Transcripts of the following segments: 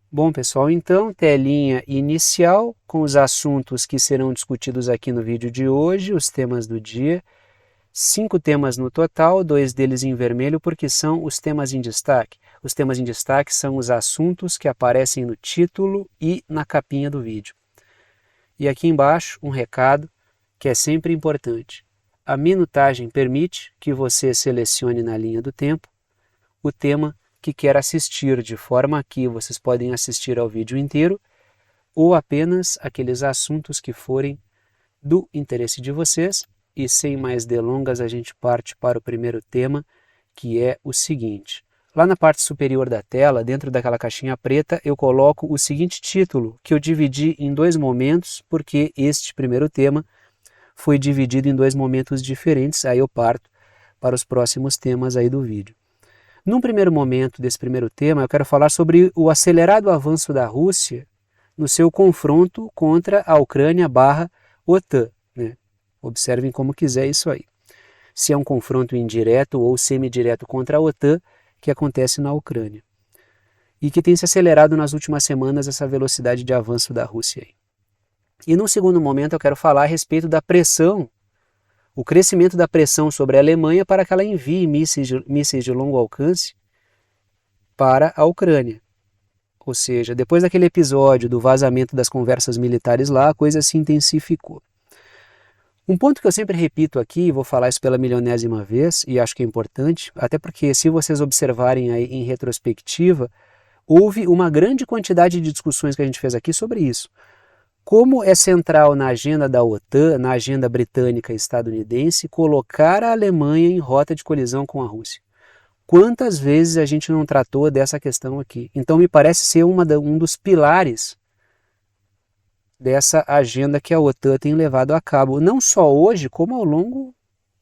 Bom, pessoal, então, telinha inicial com os assuntos que serão discutidos aqui no vídeo de hoje, os temas do dia. 5 temas no total, 2 deles em vermelho, porque são os temas em destaque. Os temas em destaque são os assuntos que aparecem no título e na capinha do vídeo. E aqui embaixo, um recado que é sempre importante. A minutagem permite que você selecione na linha do tempo o tema que quer assistir, de forma que vocês podem assistir ao vídeo inteiro ou apenas aqueles assuntos que forem do interesse de vocês. E sem mais delongas, a gente parte para o primeiro tema, que é o seguinte. Lá na parte superior da tela, dentro daquela caixinha preta, eu coloco o seguinte título, que eu dividi em 2 momentos, porque este primeiro tema foi dividido em 2 momentos diferentes, aí eu parto para os próximos temas aí do vídeo. Num primeiro momento desse primeiro tema, eu quero falar sobre o acelerado avanço da Rússia no seu confronto contra a Ucrânia/OTAN. Né? Observem como quiser isso aí. Se é um confronto indireto ou semidireto contra a OTAN que acontece na Ucrânia. E que tem se acelerado nas últimas semanas essa velocidade de avanço da Rússia aí. E num segundo momento eu quero falar a respeito da pressão, o crescimento da pressão sobre a Alemanha para que ela envie mísseis de longo alcance para a Ucrânia. Ou seja, depois daquele episódio do vazamento das conversas militares lá, a coisa se intensificou. Um ponto que eu sempre repito aqui, e vou falar isso pela milionésima vez, e acho que é importante, até porque se vocês observarem aí em retrospectiva, houve uma grande quantidade de discussões que a gente fez aqui sobre isso. Como é central na agenda da OTAN, na agenda britânica e estadunidense, colocar a Alemanha em rota de colisão com a Rússia? Quantas vezes a gente não tratou dessa questão aqui? Então me parece ser um dos pilares dessa agenda que a OTAN tem levado a cabo, não só hoje, como ao longo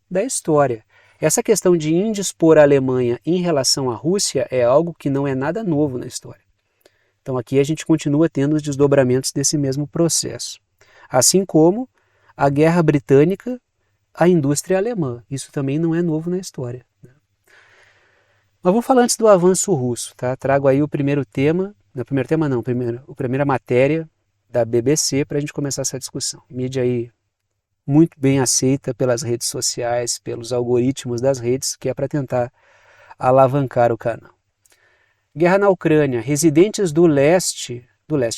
da história. Essa questão de indispor a Alemanha em relação à Rússia é algo que não é nada novo na história. Então aqui a gente continua tendo os desdobramentos desse mesmo processo. Assim como a guerra britânica, a indústria alemã. Isso também não é novo na história. Mas vou falar antes do avanço russo. Tá? Trago aí o primeiro tema, a primeira matéria da BBC para a gente começar essa discussão. Mídia aí muito bem aceita pelas redes sociais, pelos algoritmos das redes, que é para tentar alavancar o canal. Guerra na Ucrânia. Residentes do leste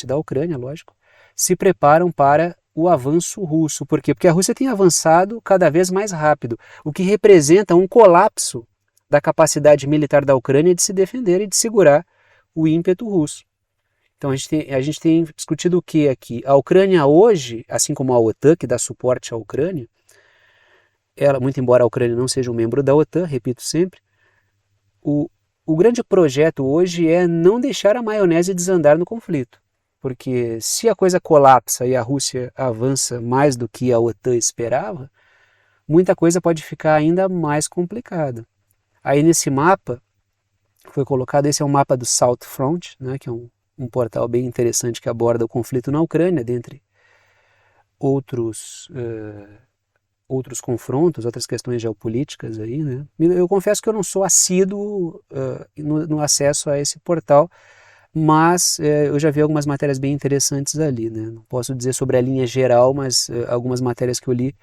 da Ucrânia, lógico, se preparam para o avanço russo. Por quê? Porque a Rússia tem avançado cada vez mais rápido, o que representa um colapso da capacidade militar da Ucrânia de se defender e de segurar o ímpeto russo. Então a gente tem discutido o que aqui? A Ucrânia hoje, assim como a OTAN, que dá suporte à Ucrânia, ela, muito embora a Ucrânia não seja um membro da OTAN, repito sempre, o grande projeto hoje é não deixar a maionese desandar no conflito. Porque se a coisa colapsa e a Rússia avança mais do que a OTAN esperava, muita coisa pode ficar ainda mais complicada. Aí nesse mapa foi colocado, esse é um mapa do South Front, né, que é um portal bem interessante que aborda o conflito na Ucrânia, dentre outros confrontos, outras questões geopolíticas aí, né? Eu confesso que eu não sou assíduo no acesso a esse portal, mas eu já vi algumas matérias bem interessantes ali, né? Não posso dizer sobre a linha geral, mas algumas matérias que eu li,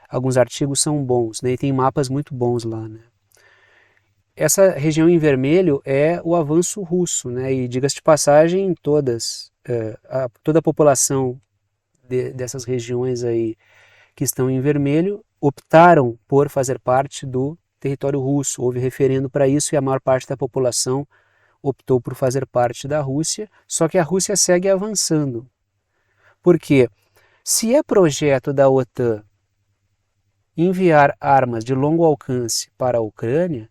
alguns artigos são bons, né? E tem mapas muito bons lá, né? Essa região em vermelho é o avanço russo, né? E diga-se de passagem, toda a população dessas regiões aí que estão em vermelho optaram por fazer parte do território russo. Houve referendo para isso e a maior parte da população optou por fazer parte da Rússia, só que a Rússia segue avançando. Por quê? Se é projeto da OTAN enviar armas de longo alcance para a Ucrânia,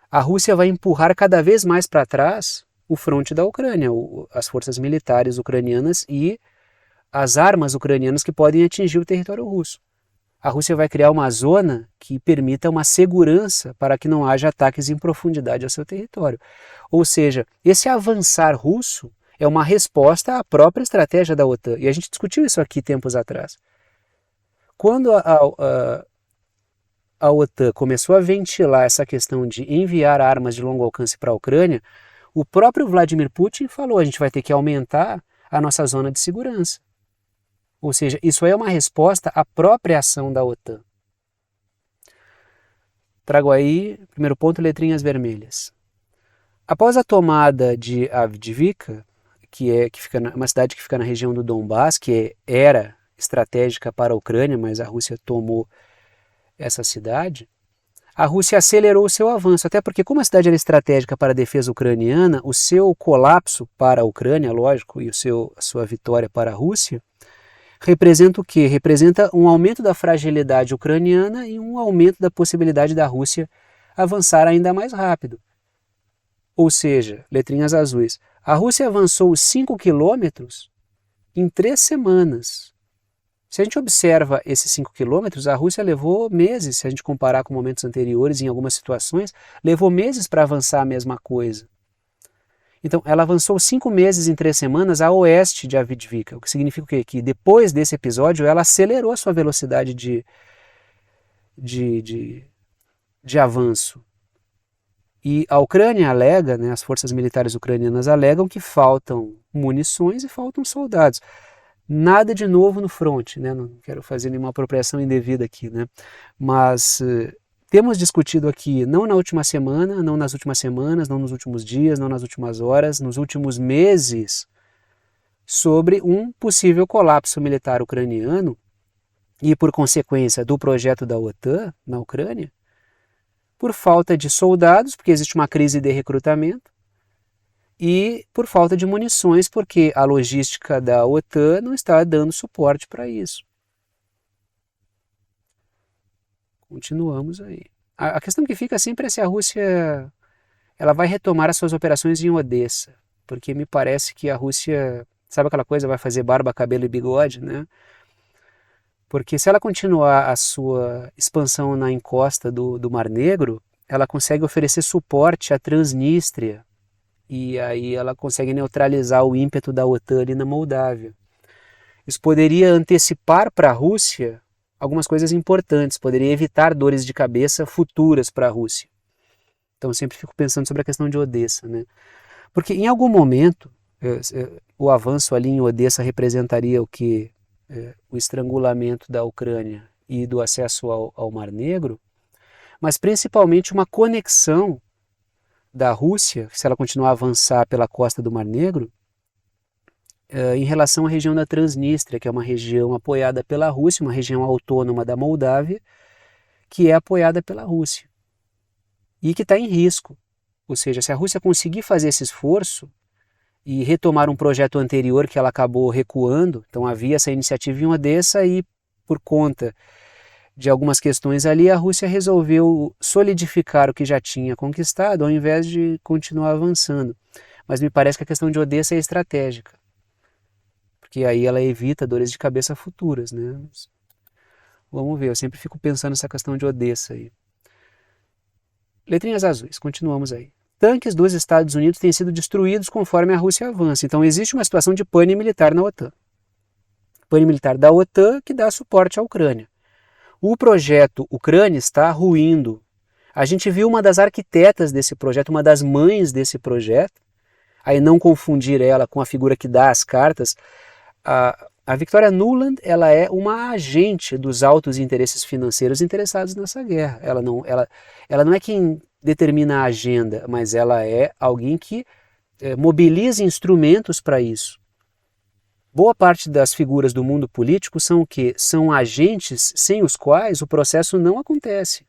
a Rússia vai empurrar cada vez mais para trás o fronte da Ucrânia, as forças militares ucranianas e as armas ucranianas que podem atingir o território russo. A Rússia vai criar uma zona que permita uma segurança para que não haja ataques em profundidade ao seu território. Ou seja, esse avançar russo é uma resposta à própria estratégia da OTAN. E a gente discutiu isso aqui tempos atrás. Quando a OTAN começou a ventilar essa questão de enviar armas de longo alcance para a Ucrânia, O próprio Vladimir Putin falou, a gente vai ter que aumentar a nossa zona de segurança. Ou seja, isso é uma resposta à própria ação da OTAN. Trago aí, primeiro ponto, letrinhas vermelhas. Após a tomada de Avdiivka, que fica uma cidade que fica na região do Donbass, que era estratégica para a Ucrânia, mas a Rússia tomou essa cidade, a Rússia acelerou o seu avanço, até porque como a cidade era estratégica para a defesa ucraniana, o seu colapso para a Ucrânia, lógico, e a sua vitória para a Rússia, representa o quê? Representa um aumento da fragilidade ucraniana e um aumento da possibilidade da Rússia avançar ainda mais rápido. Ou seja, letrinhas azuis, a Rússia avançou 5 quilômetros em 3 semanas. Se a gente observa esses 5 quilômetros, a Rússia levou meses, se a gente comparar com momentos anteriores, em algumas situações, levou meses para avançar a mesma coisa. Então, ela avançou 5 meses em 3 semanas a oeste de Avdiivka, o que significa o quê? Que depois desse episódio ela acelerou a sua velocidade de avanço. E a Ucrânia alega, né, as forças militares ucranianas alegam que faltam munições e faltam soldados. Nada de novo no front, né? Não quero fazer nenhuma apropriação indevida aqui, né? Mas temos discutido aqui, não na última semana, não nas últimas semanas, não nos últimos dias, não nas últimas horas, nos últimos meses, sobre um possível colapso militar ucraniano e, por consequência, do projeto da OTAN na Ucrânia, por falta de soldados, porque existe uma crise de recrutamento, e por falta de munições, porque a logística da OTAN não está dando suporte para isso. Continuamos aí. A questão que fica sempre é se a Rússia ela vai retomar as suas operações em Odessa, porque me parece que a Rússia, sabe aquela coisa, vai fazer barba, cabelo e bigode, né? Porque se ela continuar a sua expansão na encosta do Mar Negro, ela consegue oferecer suporte à Transnistria, e aí ela consegue neutralizar o ímpeto da OTAN ali na Moldávia. Isso poderia antecipar para a Rússia algumas coisas importantes, poderia evitar dores de cabeça futuras para a Rússia. Então eu sempre fico pensando sobre a questão de Odessa, né? Porque em algum momento o avanço ali em Odessa representaria o que? O estrangulamento da Ucrânia e do acesso ao Mar Negro, mas principalmente uma conexão da Rússia, se ela continuar a avançar pela costa do Mar Negro, em relação à região da Transnistria, que é uma região apoiada pela Rússia, uma região autônoma da Moldávia, que é apoiada pela Rússia e que está em risco. Ou seja, se a Rússia conseguir fazer esse esforço e retomar um projeto anterior que ela acabou recuando, então havia essa iniciativa em Odessa e por conta de algumas questões ali, a Rússia resolveu solidificar o que já tinha conquistado, ao invés de continuar avançando. Mas me parece que a questão de Odessa é estratégica, porque aí ela evita dores de cabeça futuras, né? Vamos ver, eu sempre fico pensando nessa questão de Odessa aí. Letrinhas azuis, continuamos aí. Tanques dos Estados Unidos têm sido destruídos conforme a Rússia avança, então existe uma situação de pane militar na OTAN. Pane militar da OTAN que dá suporte à Ucrânia. O projeto Ucrânia está ruindo. A gente viu uma das arquitetas desse projeto, uma das mães desse projeto, aí não confundir ela com a figura que dá as cartas. A Victoria Nuland, ela é uma agente dos altos interesses financeiros interessados nessa guerra. Ela não é quem determina a agenda, mas ela é alguém que mobiliza instrumentos para isso. Boa parte das figuras do mundo político são o quê? São agentes sem os quais o processo não acontece.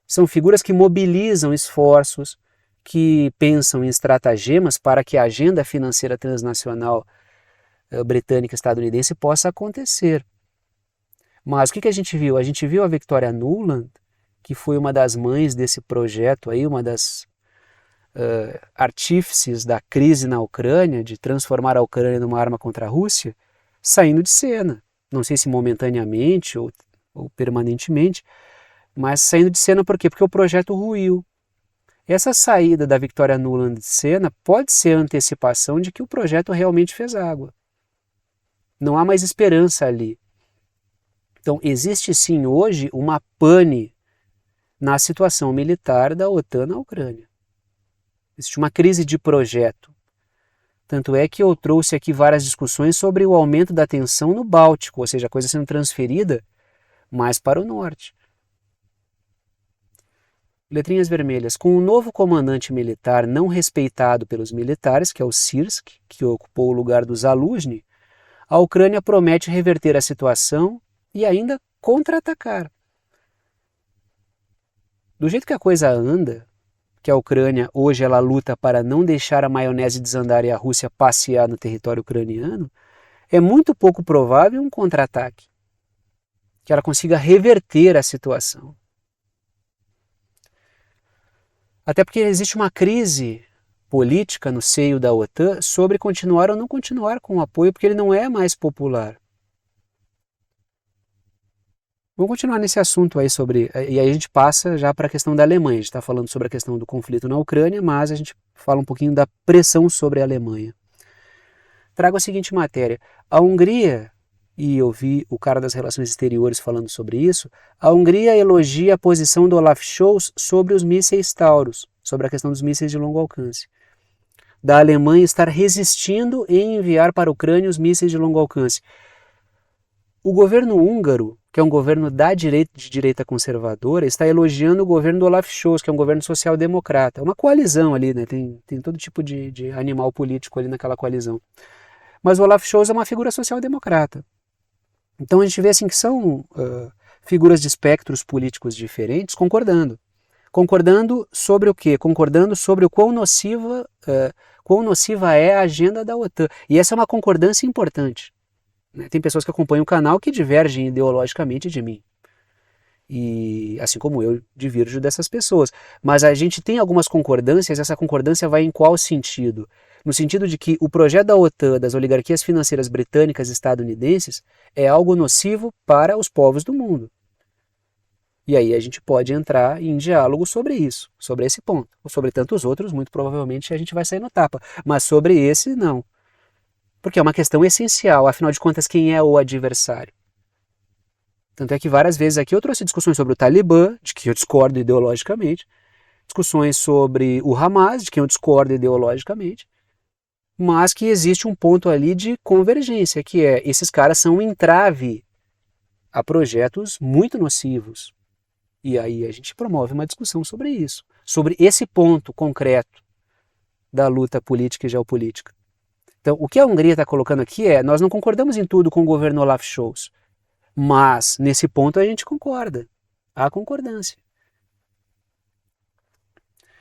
São figuras que mobilizam esforços, que pensam em estratagemas para que a agenda financeira transnacional britânica e estadunidense possa acontecer. Mas o que a gente viu? A gente viu a Victoria Nuland, que foi uma das mães desse projeto aí, uma das artífices da crise na Ucrânia, de transformar a Ucrânia numa arma contra a Rússia, saindo de cena. Não sei se momentaneamente ou permanentemente, mas saindo de cena por quê? Porque o projeto ruiu. Essa saída da Victoria Nuland de cena pode ser a antecipação de que o projeto realmente fez água. Não há mais esperança ali. Então existe sim hoje uma pane na situação militar da OTAN na Ucrânia. Existe uma crise de projeto. Tanto é que eu trouxe aqui várias discussões sobre o aumento da tensão no Báltico, ou seja, a coisa sendo transferida mais para o norte. Letrinhas vermelhas. Com o novo comandante militar não respeitado pelos militares, que é o Sirsk, que ocupou o lugar do Zaluzhny, a Ucrânia promete reverter a situação e ainda contra-atacar. Do jeito que a coisa anda, que a Ucrânia hoje ela luta para não deixar a maionese desandar e a Rússia passear no território ucraniano, é muito pouco provável um contra-ataque, que ela consiga reverter a situação. Até porque existe uma crise política no seio da OTAN sobre continuar ou não continuar com o apoio, porque ele não é mais popular. Vamos continuar nesse assunto aí sobre... E aí a gente passa já para a questão da Alemanha. A gente está falando sobre a questão do conflito na Ucrânia, mas a gente fala um pouquinho da pressão sobre a Alemanha. Trago a seguinte matéria. A Hungria, e eu vi o cara das relações exteriores falando sobre isso, a Hungria elogia a posição do Olaf Scholz sobre os mísseis Taurus, sobre a questão dos mísseis de longo alcance. Da Alemanha estar resistindo em enviar para a Ucrânia os mísseis de longo alcance. O governo húngaro, que é um governo de direita conservadora, está elogiando o governo do Olaf Scholz, que é um governo social-democrata. É uma coalizão ali, né? Tem todo tipo de animal político ali naquela coalizão. Mas o Olaf Scholz é uma figura social-democrata. Então a gente vê assim que são figuras de espectros políticos diferentes concordando. Concordando sobre o quê? Concordando sobre o quão nociva é a agenda da OTAN. E essa é uma concordância importante. Tem pessoas que acompanham o canal que divergem ideologicamente de mim. E assim como eu divirjo dessas pessoas. Mas a gente tem algumas concordâncias, essa concordância vai em qual sentido? No sentido de que o projeto da OTAN, das oligarquias financeiras britânicas e estadunidenses, é algo nocivo para os povos do mundo. E aí a gente pode entrar em diálogo sobre isso, sobre esse ponto. Ou sobre tantos outros, muito provavelmente a gente vai sair no tapa. Mas sobre esse, não. Porque é uma questão essencial, afinal de contas, quem é o adversário? Tanto é que várias vezes aqui eu trouxe discussões sobre o Talibã, de que eu discordo ideologicamente, discussões sobre o Hamas, de quem eu discordo ideologicamente, mas que existe um ponto ali de convergência, que é, esses caras são um entrave a projetos muito nocivos. E aí a gente promove uma discussão sobre isso, sobre esse ponto concreto da luta política e geopolítica. Então, o que a Hungria está colocando aqui é, nós não concordamos em tudo com o governo Olaf Scholz, mas nesse ponto a gente concorda, há concordância.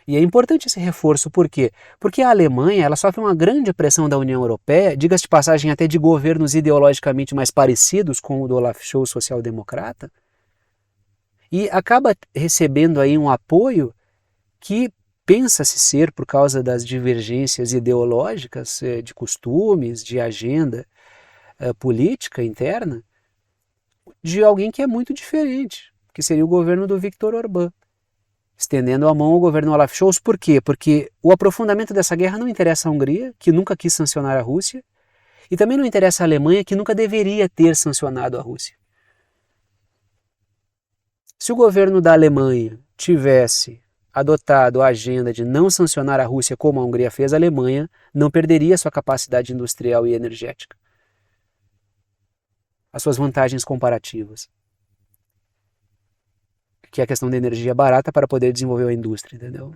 E é importante esse reforço, por quê? Porque a Alemanha ela sofre uma grande pressão da União Europeia, diga-se de passagem até de governos ideologicamente mais parecidos com o do Olaf Scholz social-democrata, e acaba recebendo aí um apoio que pensa-se ser, por causa das divergências ideológicas, de costumes, de agenda política interna, de alguém que é muito diferente, que seria o governo do Viktor Orbán, estendendo a mão ao governo Olaf Scholz. Por quê? Porque o aprofundamento dessa guerra não interessa à Hungria, que nunca quis sancionar a Rússia, e também não interessa à Alemanha, que nunca deveria ter sancionado a Rússia. Se o governo da Alemanha tivesse adotado a agenda de não sancionar a Rússia como a Hungria fez, a Alemanha não perderia sua capacidade industrial e energética, as suas vantagens comparativas, que é a questão da energia barata para poder desenvolver a indústria, entendeu?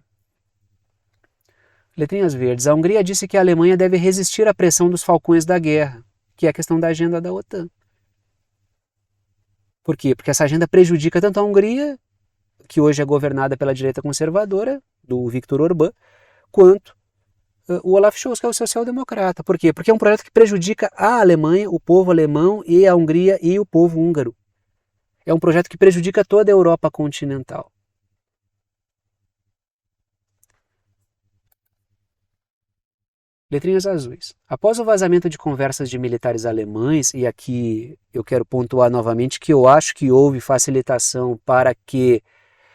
Letrinhas verdes. A Hungria disse que a Alemanha deve resistir à pressão dos falcões da guerra, que é a questão da agenda da OTAN. Por quê? Porque essa agenda prejudica tanto a Hungria, que hoje é governada pela direita conservadora, do Viktor Orbán, quanto o Olaf Scholz, que é o social-democrata. Por quê? Porque é um projeto que prejudica a Alemanha, o povo alemão, e a Hungria e o povo húngaro. É um projeto que prejudica toda a Europa continental. Letrinhas azuis. Após o vazamento de conversas de militares alemães, e aqui eu quero pontuar novamente que eu acho que houve facilitação para que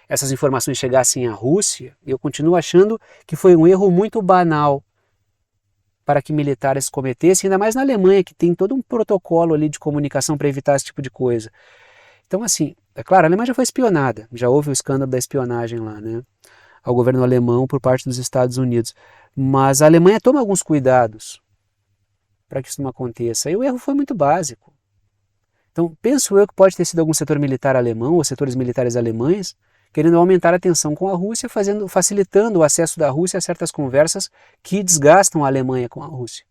essas informações chegassem à Rússia, eu continuo achando que foi um erro muito banal para que militares cometessem, ainda mais na Alemanha, que tem todo um protocolo ali de comunicação para evitar esse tipo de coisa. Então, assim, é claro, a Alemanha já foi espionada, já houve o escândalo da espionagem lá, né? ao governo alemão por parte dos Estados Unidos. Mas a Alemanha toma alguns cuidados para que isso não aconteça. E o erro foi muito básico. Então, penso eu que pode ter sido algum setor militar alemão ou setores militares alemães querendo aumentar a tensão com a Rússia, facilitando o acesso da Rússia a certas conversas que desgastam a Alemanha com a Rússia.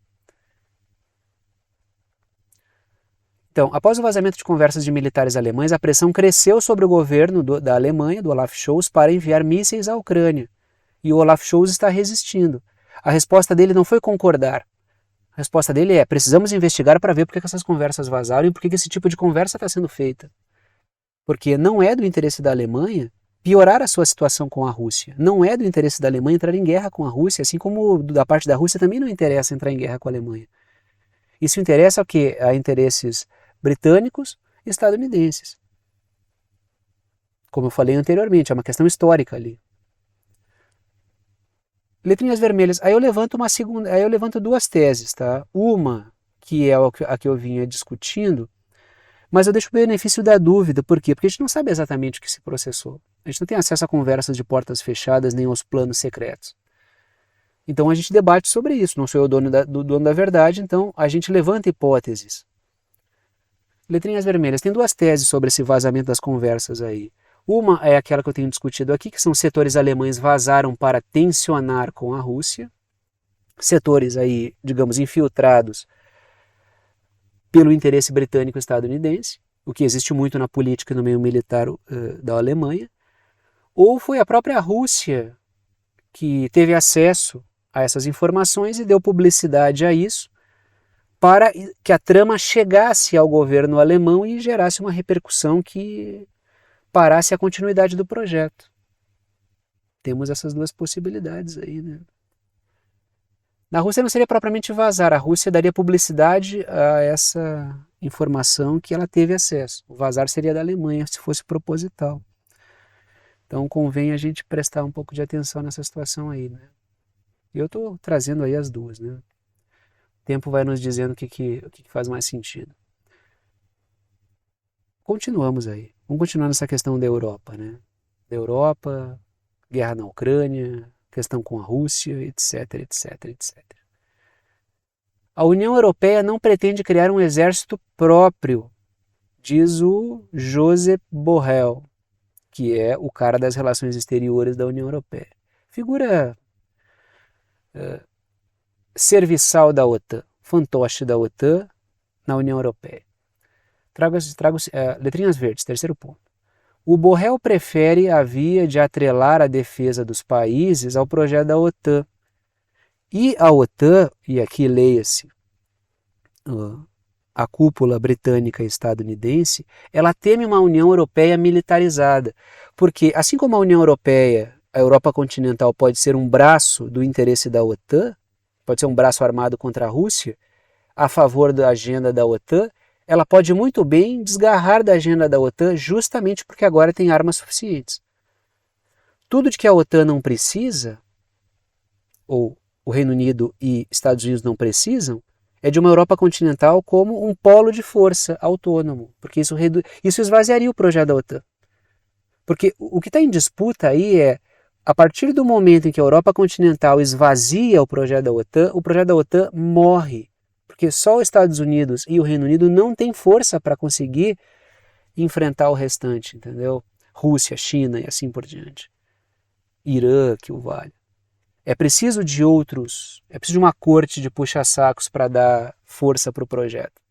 Então, após o vazamento de conversas de militares alemães, a pressão cresceu sobre o governo da Alemanha, do Olaf Scholz, para enviar mísseis à Ucrânia. E o Olaf Scholz está resistindo. A resposta dele não foi concordar. A resposta dele é: precisamos investigar para ver por que essas conversas vazaram e por que esse tipo de conversa está sendo feita. Porque não é do interesse da Alemanha piorar a sua situação com a Rússia. Não é do interesse da Alemanha entrar em guerra com a Rússia, assim como da parte da Rússia também não interessa entrar em guerra com a Alemanha. Isso interessa ao quê? A interesses britânicos e estadunidenses. Como eu falei anteriormente, é uma questão histórica ali. Letrinhas vermelhas. Aí eu levanto duas teses, tá? Uma que é a que eu vinha discutindo, mas eu deixo o benefício da dúvida. Por quê? Porque a gente não sabe exatamente o que se processou. A gente não tem acesso a conversas de portas fechadas nem aos planos secretos. Então a gente debate sobre isso. Não sou eu o dono da verdade, então a gente levanta hipóteses. Letrinhas vermelhas. Tem duas teses sobre esse vazamento das conversas aí. Uma é aquela que eu tenho discutido aqui, que são setores alemães vazaram para tensionar com a Rússia. Setores aí, digamos, infiltrados pelo interesse britânico e estadunidense, o que existe muito na política e no meio militar da Alemanha. Ou foi a própria Rússia que teve acesso a essas informações e deu publicidade a isso para que a trama chegasse ao governo alemão e gerasse uma repercussão que parasse a continuidade do projeto. Temos essas duas possibilidades aí, né? Na Rússia não seria propriamente vazar, a Rússia daria publicidade a essa informação que ela teve acesso. O vazar seria da Alemanha, se fosse proposital. Então convém a gente prestar um pouco de atenção nessa situação aí, né? Eu estou trazendo aí as duas, né? O tempo vai nos dizendo o que faz mais sentido. Continuamos aí. Vamos continuar nessa questão da Europa, né? Da Europa, guerra na Ucrânia, questão com a Rússia, etc, etc, etc. A União Europeia não pretende criar um exército próprio, diz o Josep Borrell, que é o cara das relações exteriores da União Europeia. Figura serviçal da OTAN, fantoche da OTAN na União Europeia. Trago letrinhas verdes, terceiro ponto. O Borrell prefere a via de atrelar a defesa dos países ao projeto da OTAN. E a OTAN, e aqui leia-se a cúpula britânica e estadunidense, ela teme uma União Europeia militarizada, porque assim como a União Europeia, a Europa continental pode ser um braço do interesse da OTAN, pode ser um braço armado contra a Rússia, a favor da agenda da OTAN, ela pode muito bem desgarrar da agenda da OTAN justamente porque agora tem armas suficientes. Tudo de que a OTAN não precisa, ou o Reino Unido e Estados Unidos não precisam, é de uma Europa continental como um polo de força autônomo, porque isso esvaziaria o projeto da OTAN. Porque o que está em disputa aí é, a partir do momento em que a Europa continental esvazia o projeto da OTAN morre. Porque só os Estados Unidos e o Reino Unido não têm força para conseguir enfrentar o restante, entendeu? Rússia, China e assim por diante. Irã, que o vale. É preciso de uma corte de puxa-sacos para dar força para o projeto.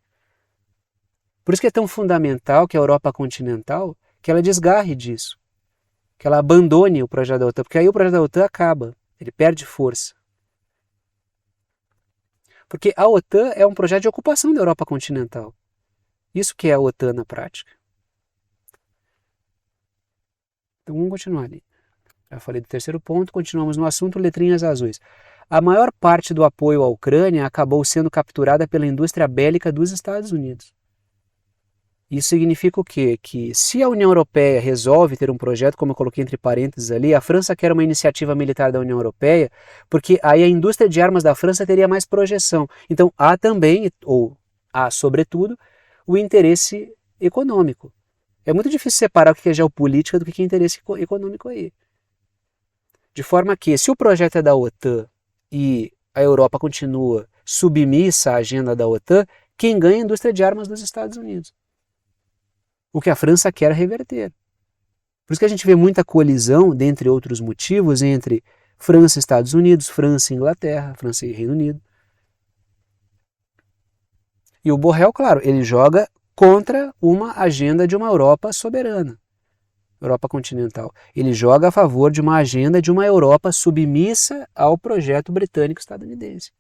Por isso que é tão fundamental que a Europa continental, que ela desgarre disso, que ela abandone o projeto da OTAN, porque aí o projeto da OTAN acaba, ele perde força. Porque a OTAN é um projeto de ocupação da Europa continental. Isso que é a OTAN na prática. Então vamos continuar ali. Já falei do terceiro ponto, continuamos no assunto, letrinhas azuis. A maior parte do apoio à Ucrânia acabou sendo capturada pela indústria bélica dos Estados Unidos. Isso significa o quê? Que se a União Europeia resolve ter um projeto, como eu coloquei entre parênteses ali, a França quer uma iniciativa militar da União Europeia, porque aí a indústria de armas da França teria mais projeção. Então há também, ou há sobretudo, o interesse econômico. É muito difícil separar o que é geopolítica do que é interesse econômico aí. De forma que, se o projeto é da OTAN e a Europa continua submissa à agenda da OTAN, quem ganha é a indústria de armas dos Estados Unidos. O que a França quer reverter. Por isso que a gente vê muita colisão, dentre outros motivos, entre França e Estados Unidos, França e Inglaterra, França e Reino Unido. E o Borrell, claro, ele joga contra uma agenda de uma Europa soberana, Europa continental. Ele joga a favor de uma agenda de uma Europa submissa ao projeto britânico-estadunidense.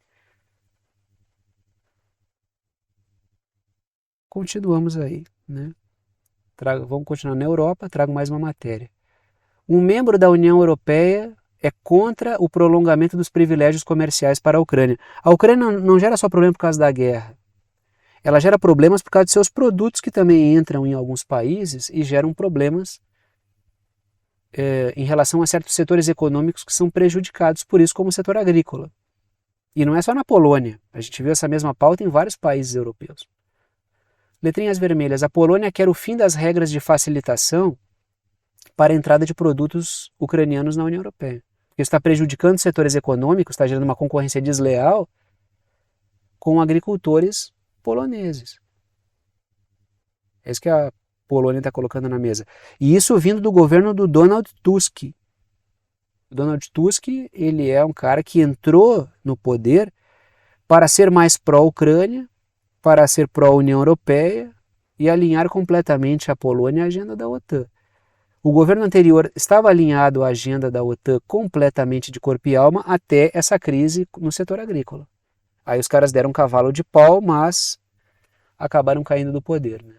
Continuamos aí, né? Vamos continuar na Europa, trago mais uma matéria. Um membro da União Europeia é contra o prolongamento dos privilégios comerciais para a Ucrânia. A Ucrânia não gera só problema por causa da guerra. Ela gera problemas por causa de seus produtos que também entram em alguns países e geram problemas em relação a certos setores econômicos que são prejudicados por isso, como o setor agrícola. E não é só na Polônia. A gente viu essa mesma pauta em vários países europeus. Letrinhas vermelhas. A Polônia quer o fim das regras de facilitação para a entrada de produtos ucranianos na União Europeia. Isso está prejudicando setores econômicos, está gerando uma concorrência desleal com agricultores poloneses. É isso que a Polônia está colocando na mesa. E isso vindo do governo do Donald Tusk. O Donald Tusk, ele é um cara que entrou no poder para ser mais pró-Ucrânia, para ser pró-União Europeia e alinhar completamente a Polônia à agenda da OTAN. O governo anterior estava alinhado à agenda da OTAN completamente de corpo e alma até essa crise no setor agrícola. Aí os caras deram um cavalo de pau, mas acabaram caindo do poder, né?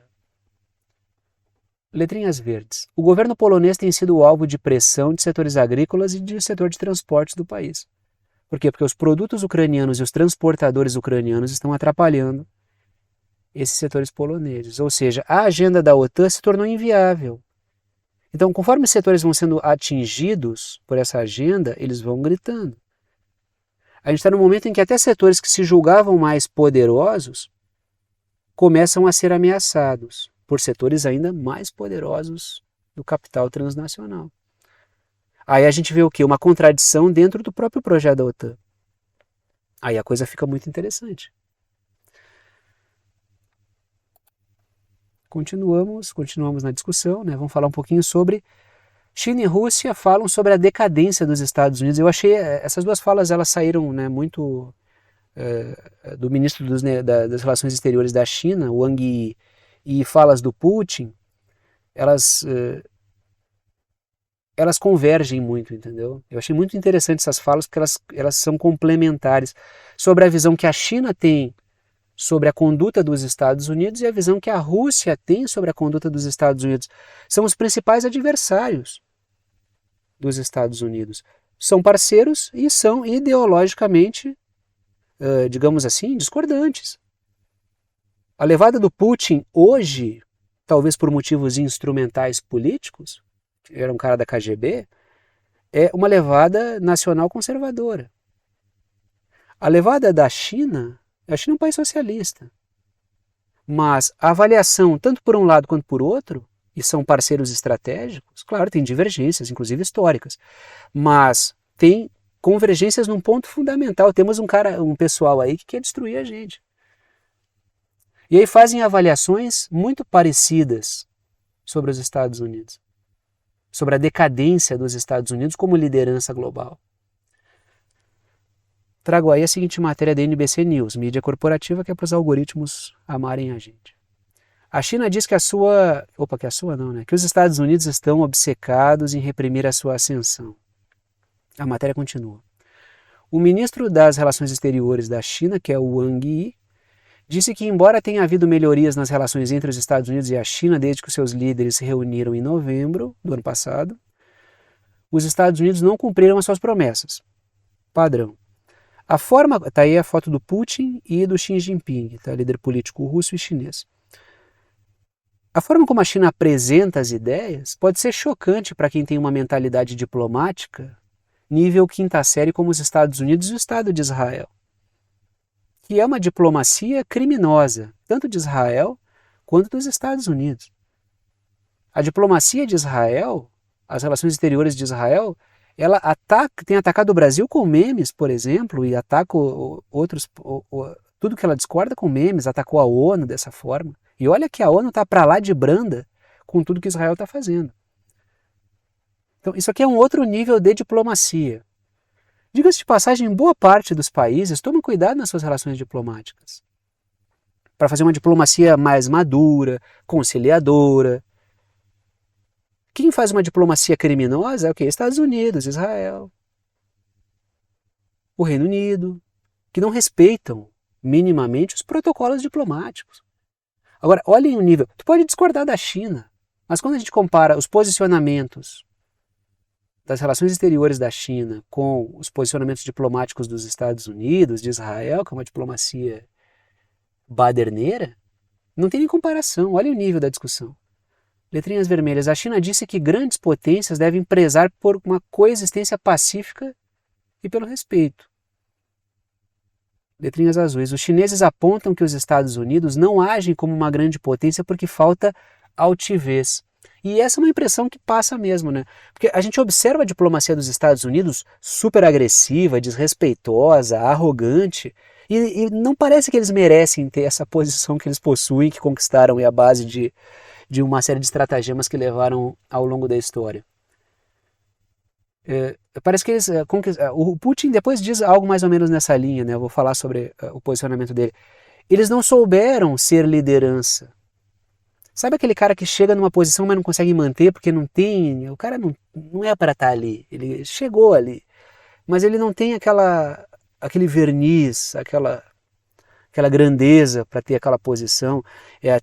Letrinhas verdes. O governo polonês tem sido o alvo de pressão de setores agrícolas e de setor de transportes do país. Por quê? Porque os produtos ucranianos e os transportadores ucranianos estão atrapalhando esses setores poloneses. Ou seja, a agenda da OTAN se tornou inviável. Então, conforme os setores vão sendo atingidos por essa agenda, eles vão gritando. A gente está num momento em que até setores que se julgavam mais poderosos começam a ser ameaçados por setores ainda mais poderosos do capital transnacional. Aí a gente vê o quê? Uma contradição dentro do próprio projeto da OTAN. Aí a coisa fica muito interessante. Continuamos na discussão, né? Vamos falar um pouquinho sobre China e Rússia falam sobre a decadência dos Estados Unidos. Eu achei essas duas falas, elas saíram, né, muito do ministro das Relações Exteriores da China, Wang Yi, e falas do Putin, elas convergem muito, entendeu? Eu achei muito interessante essas falas porque elas são complementares sobre a visão que a China tem sobre a conduta dos Estados Unidos e a visão que a Rússia tem sobre a conduta dos Estados Unidos. São os principais adversários dos Estados Unidos. São parceiros e são ideologicamente, digamos assim, discordantes. A levada do Putin hoje, talvez por motivos instrumentais políticos, era um cara da KGB, é uma levada nacional conservadora. A levada da China, a China é um país socialista, mas a avaliação, tanto por um lado quanto por outro, e são parceiros estratégicos, claro, tem divergências, inclusive históricas, mas tem convergências num ponto fundamental. Temos um pessoal aí que quer destruir a gente. E aí fazem avaliações muito parecidas sobre os Estados Unidos, sobre a decadência dos Estados Unidos como liderança global. Trago aí a seguinte matéria da NBC News, mídia corporativa que é para os algoritmos amarem a gente. A China diz que que os Estados Unidos estão obcecados em reprimir a sua ascensão. A matéria continua. O ministro das Relações Exteriores da China, que é o Wang Yi, disse que, embora tenha havido melhorias nas relações entre os Estados Unidos e a China desde que os seus líderes se reuniram em novembro do ano passado, os Estados Unidos não cumpriram as suas promessas. Padrão. Está aí a foto do Putin e do Xi Jinping, tá? Líder político russo e chinês. A forma como a China apresenta as ideias pode ser chocante para quem tem uma mentalidade diplomática nível quinta série como os Estados Unidos e o Estado de Israel, que é uma diplomacia criminosa, tanto de Israel quanto dos Estados Unidos. A diplomacia de Israel, as relações exteriores de Israel, ela tem atacado o Brasil com memes, por exemplo, e ataca outros, tudo que ela discorda com memes, atacou a ONU dessa forma. E olha que a ONU está para lá de branda com tudo que Israel está fazendo. Então isso aqui é um outro nível de diplomacia. Diga-se de passagem, boa parte dos países toma cuidado nas suas relações diplomáticas para fazer uma diplomacia mais madura, conciliadora. Quem faz uma diplomacia criminosa é o quê? Estados Unidos, Israel, o Reino Unido, que não respeitam minimamente os protocolos diplomáticos. Agora, olhem o nível. Tu pode discordar da China, mas quando a gente compara os posicionamentos das relações exteriores da China com os posicionamentos diplomáticos dos Estados Unidos, de Israel, que é uma diplomacia baderneira, não tem nem comparação. Olha o nível da discussão. Letrinhas vermelhas. A China disse que grandes potências devem prezar por uma coexistência pacífica e pelo respeito. Letrinhas azuis. Os chineses apontam que os Estados Unidos não agem como uma grande potência porque falta altivez. E essa é uma impressão que passa mesmo, né? Porque a gente observa a diplomacia dos Estados Unidos super agressiva, desrespeitosa, arrogante, e não parece que eles merecem ter essa posição que eles possuem, que conquistaram à base de uma série de estratagemas que levaram ao longo da história. Parece que eles o Putin depois diz algo mais ou menos nessa linha, né? Eu vou falar sobre o posicionamento dele. Eles não souberam ser liderança. Sabe aquele cara que chega numa posição, mas não consegue manter porque não tem, o cara não é para estar ali, ele chegou ali, mas ele não tem aquele verniz, aquela grandeza para ter aquela posição,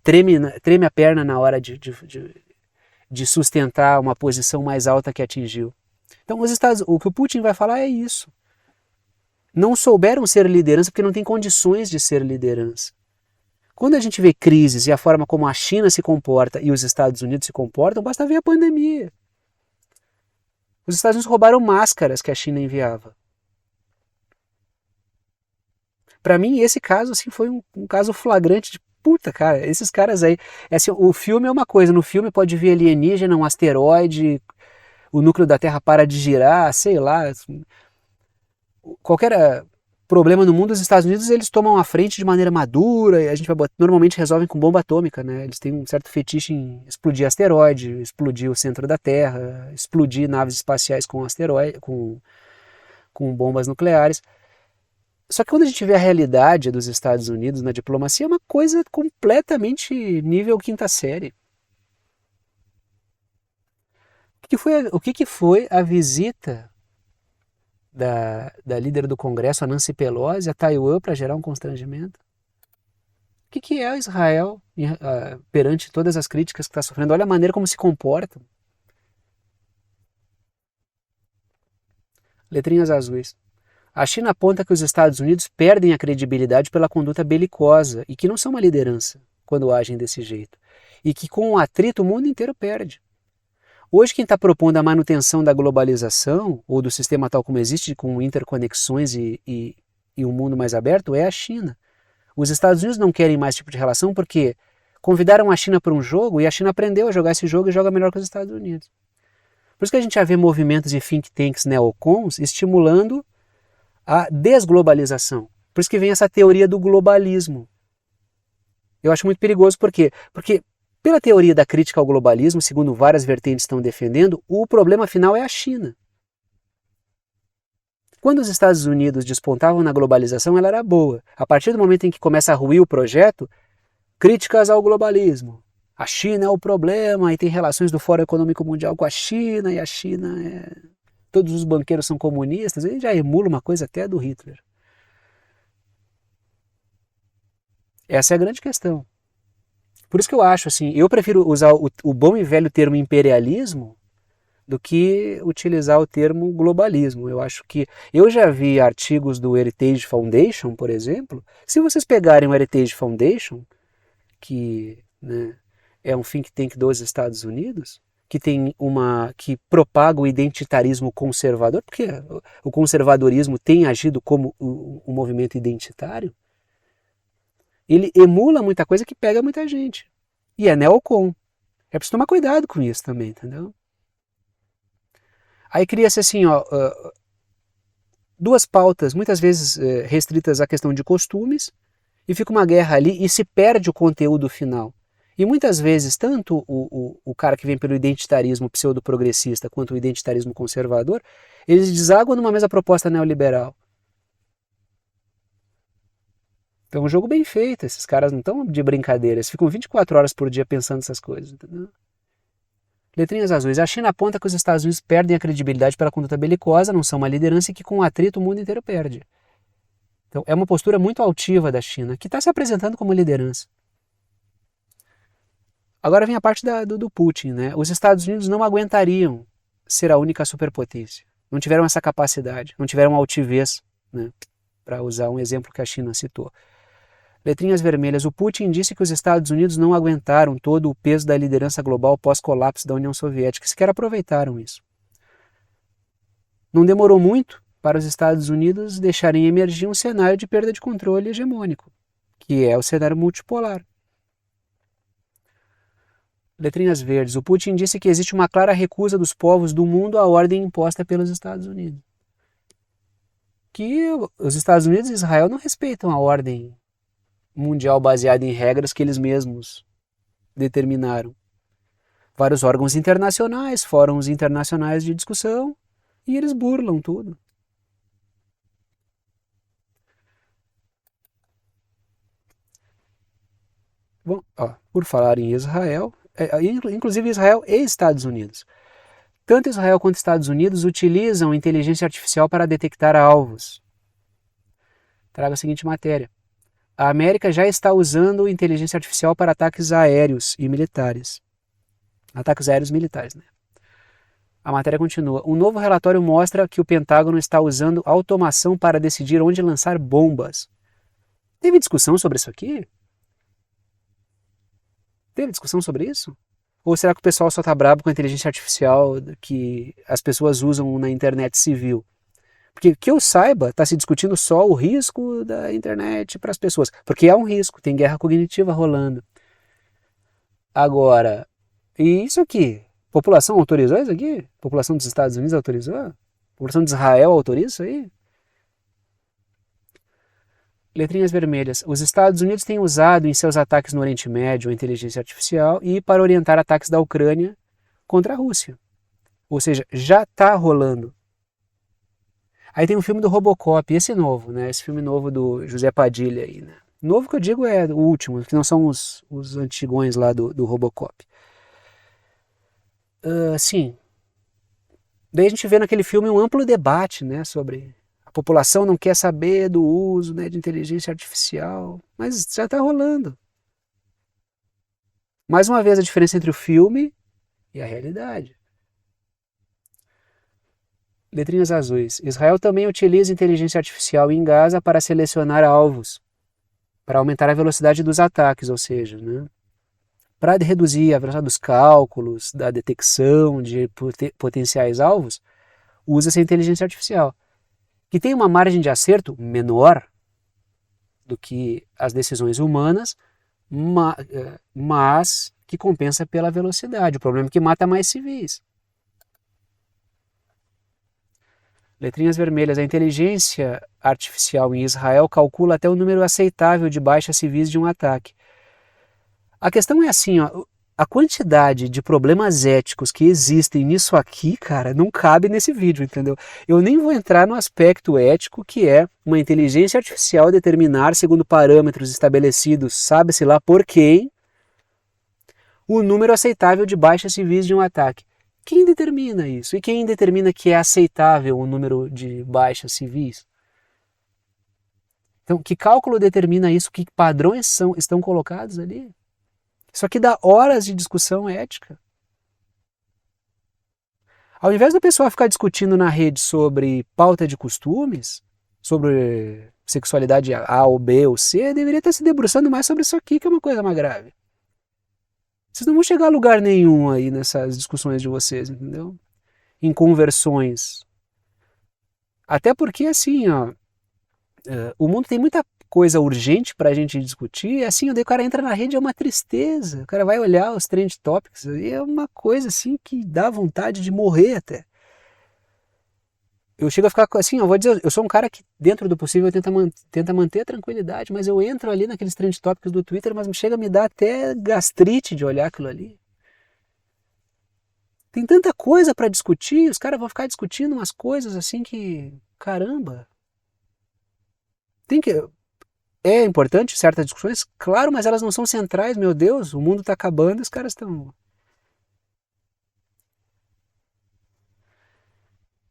treme a perna na hora de sustentar uma posição mais alta que atingiu. Então o que o Putin vai falar é isso. Não souberam ser liderança porque não tem condições de ser liderança. Quando a gente vê crises e a forma como a China se comporta e os Estados Unidos se comportam, basta ver a pandemia. Os Estados Unidos roubaram máscaras que a China enviava. Para mim, esse caso assim, foi um caso flagrante de puta, cara, esses caras aí. Assim, o filme é uma coisa, no filme pode vir alienígena, um asteroide, o núcleo da Terra para de girar, sei lá. Qualquer problema no mundo, os Estados Unidos eles tomam a frente de maneira madura e a gente normalmente resolvem com bomba atômica, né? Eles têm um certo fetiche em explodir asteroide, explodir o centro da Terra, explodir naves espaciais com asteroide, com bombas nucleares. Só que quando a gente vê a realidade dos Estados Unidos na diplomacia é uma coisa completamente nível quinta série. O que foi a visita da líder do Congresso, a Nancy Pelosi, a Taiwan para gerar um constrangimento? O que é Israel perante todas as críticas que está sofrendo? Olha a maneira como se comportam. Letrinhas azuis. A China aponta que os Estados Unidos perdem a credibilidade pela conduta belicosa e que não são uma liderança quando agem desse jeito. E que com o atrito o mundo inteiro perde. Hoje quem está propondo a manutenção da globalização, ou do sistema tal como existe, com interconexões e um mundo mais aberto, é a China. Os Estados Unidos não querem mais esse tipo de relação porque convidaram a China para um jogo e a China aprendeu a jogar esse jogo e joga melhor que os Estados Unidos. Por isso que a gente já vê movimentos e think tanks neocons estimulando a desglobalização. Por isso que vem essa teoria do globalismo. Eu acho muito perigoso, por quê? Porque pela teoria da crítica ao globalismo, segundo várias vertentes estão defendendo, o problema final é a China. Quando os Estados Unidos despontavam na globalização, ela era boa. A partir do momento em que começa a ruir o projeto, críticas ao globalismo. A China é o problema, e tem relações do Fórum Econômico Mundial com a China, e a China é... Todos os banqueiros são comunistas, ele já emula uma coisa até do Hitler. Essa é a grande questão. Por isso que eu acho assim, eu prefiro usar o bom e velho termo imperialismo do que utilizar o termo globalismo. Eu acho que eu já vi artigos do Heritage Foundation, por exemplo. Se vocês pegarem o Heritage Foundation, que né, é um think tank dos Estados Unidos, que propaga o identitarismo conservador, porque o conservadorismo tem agido como um movimento identitário. Ele emula muita coisa que pega muita gente. E é neocon. É preciso tomar cuidado com isso também, entendeu? Aí cria-se assim, ó, duas pautas, muitas vezes restritas à questão de costumes, e fica uma guerra ali e se perde o conteúdo final. E muitas vezes, tanto o cara que vem pelo identitarismo pseudo-progressista quanto o identitarismo conservador, eles desaguam numa mesma proposta neoliberal. Então é um jogo bem feito, esses caras não estão de brincadeira, eles ficam 24 horas por dia pensando essas coisas, entendeu? Letrinhas azuis. A China aponta que os Estados Unidos perdem a credibilidade pela conduta belicosa, não são uma liderança e que com o atrito o mundo inteiro perde. Então é uma postura muito altiva da China, que está se apresentando como liderança. Agora vem a parte do Putin, né? Os Estados Unidos não aguentariam ser a única superpotência. Não tiveram essa capacidade, não tiveram altivez, né? Para usar um exemplo que a China citou. Letrinhas vermelhas. O Putin disse que os Estados Unidos não aguentaram todo o peso da liderança global pós-colapso da União Soviética, sequer aproveitaram isso. Não demorou muito para os Estados Unidos deixarem emergir um cenário de perda de controle hegemônico, que é o cenário multipolar. Letrinhas verdes. O Putin disse que existe uma clara recusa dos povos do mundo à ordem imposta pelos Estados Unidos. Que os Estados Unidos e Israel não respeitam a ordem mundial baseada em regras que eles mesmos determinaram. Vários órgãos internacionais, fóruns internacionais de discussão, e eles burlam tudo. Bom, por falar em Israel, inclusive Israel e Estados Unidos. Tanto Israel quanto Estados Unidos utilizam inteligência artificial para detectar alvos. Traga a seguinte matéria. A América já está usando inteligência artificial para ataques aéreos e militares. Ataques aéreos militares, né? A matéria continua. Um novo relatório mostra que o Pentágono está usando automação para decidir onde lançar bombas. Teve discussão sobre isso aqui? Teve discussão sobre isso? Ou será que o pessoal só está bravo com a inteligência artificial que as pessoas usam na internet civil? Porque que eu saiba, está se discutindo só o risco da internet para as pessoas. Porque é um risco, tem guerra cognitiva rolando. Agora, e isso aqui? População autorizou isso aqui? População dos Estados Unidos autorizou? População de Israel autoriza isso aí? Letrinhas vermelhas. Os Estados Unidos têm usado em seus ataques no Oriente Médio a inteligência artificial e para orientar ataques da Ucrânia contra a Rússia. Ou seja, já está rolando. Aí tem um filme do Robocop, esse novo, né? Esse filme novo do José Padilha aí, né? Novo que eu digo é o último, que não são os antigões lá do Robocop. Sim. Daí a gente vê naquele filme um amplo debate, né, sobre a população não quer saber do uso, né, de inteligência artificial, mas já está rolando. Mais uma vez a diferença entre o filme e a realidade. Letrinhas azuis. Israel também utiliza inteligência artificial em Gaza para selecionar alvos, para aumentar a velocidade dos ataques, ou seja, né, para reduzir a velocidade dos cálculos, da detecção de potenciais alvos, usa-se a inteligência artificial, que tem uma margem de acerto menor do que as decisões humanas, mas que compensa pela velocidade. O problema é que mata mais civis. Letrinhas vermelhas. A inteligência artificial em Israel calcula até o número aceitável de baixas civis de um ataque. A questão é assim, ó, a quantidade de problemas éticos que existem nisso aqui, cara, não cabe nesse vídeo, entendeu? Eu nem vou entrar no aspecto ético que é uma inteligência artificial determinar, segundo parâmetros estabelecidos, sabe-se lá por quem, o número aceitável de baixas civis de um ataque. Quem determina isso? E quem determina que é aceitável o número de baixas civis? Então, que cálculo determina isso? Que padrões estão colocados ali? Isso aqui dá horas de discussão ética. Ao invés da pessoa ficar discutindo na rede sobre pauta de costumes, sobre sexualidade A ou B ou C, deveria estar se debruçando mais sobre isso aqui, que é uma coisa mais grave. Vocês não vão chegar a lugar nenhum aí nessas discussões de vocês, entendeu? Em conversões. Até porque, assim, ó, o mundo tem muita coisa urgente para a gente discutir, assim, o cara entra na rede, é uma tristeza, o cara vai olhar os trend topics, e é uma coisa assim que dá vontade de morrer até. eu chego a ficar assim, eu vou dizer, eu sou um cara que dentro do possível tenta manter a tranquilidade, mas eu entro ali naqueles trend topics do Twitter, mas me chega a me dar até gastrite de olhar aquilo ali. Tem tanta coisa para discutir, os caras vão ficar discutindo umas coisas assim que, caramba. Tem que É importante certas discussões, claro, mas elas não são centrais, meu Deus, o mundo está acabando, os caras estão.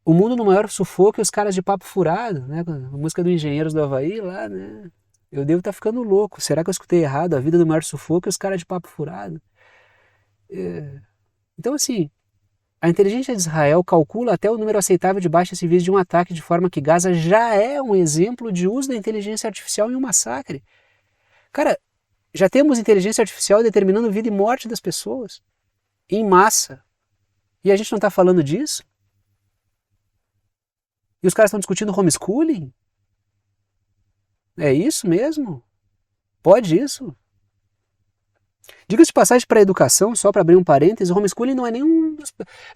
O mundo no maior sufoco e os caras de papo furado, né? A música do Engenheiros do Havaí lá, né? Eu devo estar ficando louco. Será que eu escutei errado? A vida do maior sufoco e os caras de papo furado. É. Então, assim, a inteligência de Israel calcula até o número aceitável de baixas civis de um ataque, de forma que Gaza já é um exemplo de uso da inteligência artificial em um massacre. Cara, já temos inteligência artificial determinando vida e morte das pessoas, em massa. E a gente não está falando disso? E os caras estão discutindo homeschooling? É isso mesmo? Pode isso? Diga-se de passagem para a educação, só para abrir um parênteses, o homeschooling não é nenhum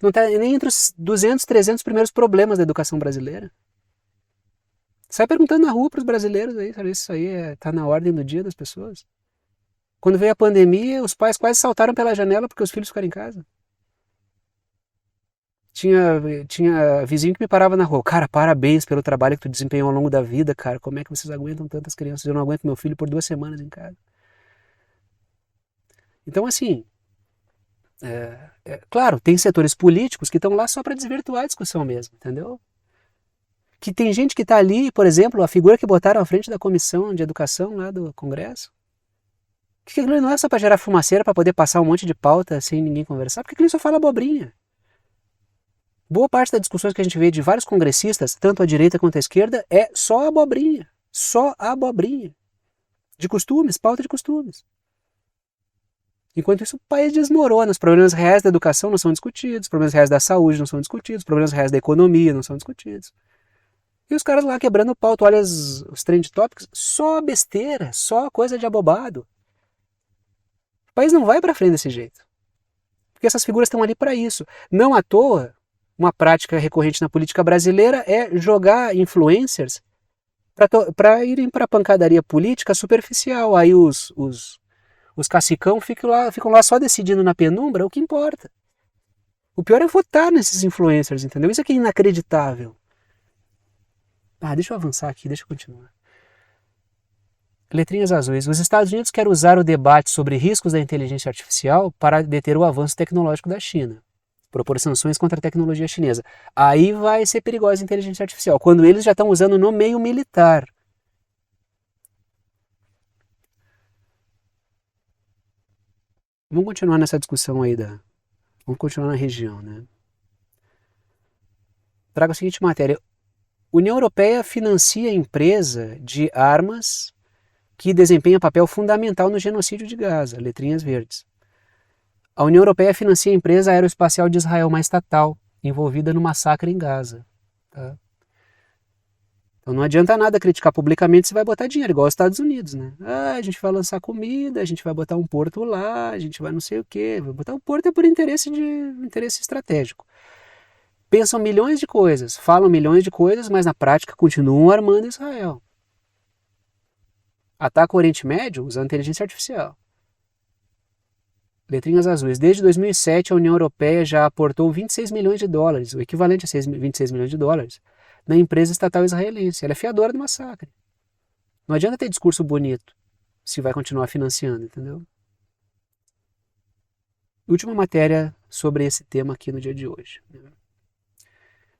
não está nem entre os 200, 300 primeiros problemas da educação brasileira. Sai perguntando na rua para os brasileiros aí, sabe, isso aí está na ordem do dia das pessoas. Quando veio a pandemia, os pais quase saltaram pela janela porque os filhos ficaram em casa. Tinha vizinho que me parava na rua. Cara, parabéns pelo trabalho que tu desempenhou ao longo da vida, cara. Como é que vocês aguentam tantas crianças? Eu não aguento meu filho por 2 semanas em casa. Então, assim, claro, tem setores políticos que estão lá só para desvirtuar a discussão mesmo, entendeu? Que tem gente que está ali, por exemplo, a figura que botaram à frente da comissão de educação lá do Congresso, que aquilo não é só para gerar fumaceira, para poder passar um monte de pauta sem ninguém conversar, porque aquilo só fala abobrinha. Boa parte das discussões que a gente vê de vários congressistas, tanto à direita quanto à esquerda, é só abobrinha. Só abobrinha. De costumes, pauta de costumes. Enquanto isso, o país desmorona. Os problemas reais da educação não são discutidos, os problemas reais da saúde não são discutidos, os problemas reais da economia não são discutidos. E os caras lá quebrando o pau, tu olha os trend topics, só besteira, só coisa de abobado. O país não vai para frente desse jeito. Porque essas figuras estão ali para isso. Não à toa, uma prática recorrente na política brasileira é jogar influencers para irem para a pancadaria política superficial. Aí os cacicão ficam lá só decidindo na penumbra o que importa. O pior é votar nesses influencers, entendeu? Isso aqui é inacreditável. Deixa eu avançar aqui, deixa eu continuar. Letrinhas azuis. Os Estados Unidos querem usar o debate sobre riscos da inteligência artificial para deter o avanço tecnológico da China. Propor sanções contra a tecnologia chinesa. Aí vai ser perigosa a inteligência artificial, quando eles já estão usando no meio militar. Vamos continuar nessa discussão aí Vamos continuar na região, né? Trago a seguinte matéria. União Europeia financia empresa de armas que desempenha papel fundamental no genocídio de Gaza, letrinhas verdes. A União Europeia financia a empresa aeroespacial de Israel, uma estatal, envolvida no massacre em Gaza. Tá? Então não adianta nada criticar publicamente se vai botar dinheiro, igual aos Estados Unidos, né? A gente vai lançar comida, a gente vai botar um porto lá, a gente vai não sei o quê. Vai botar um porto é por interesse estratégico. Pensam milhões de coisas, falam milhões de coisas, mas na prática continuam armando Israel. Ataca o Oriente Médio usando inteligência artificial. Letrinhas azuis. Desde 2007, a União Europeia já aportou 26 milhões de dólares, o equivalente a 26 milhões de dólares, na empresa estatal israelense. Ela é fiadora do massacre. Não adianta ter discurso bonito se vai continuar financiando, entendeu? Última matéria sobre esse tema aqui no dia de hoje.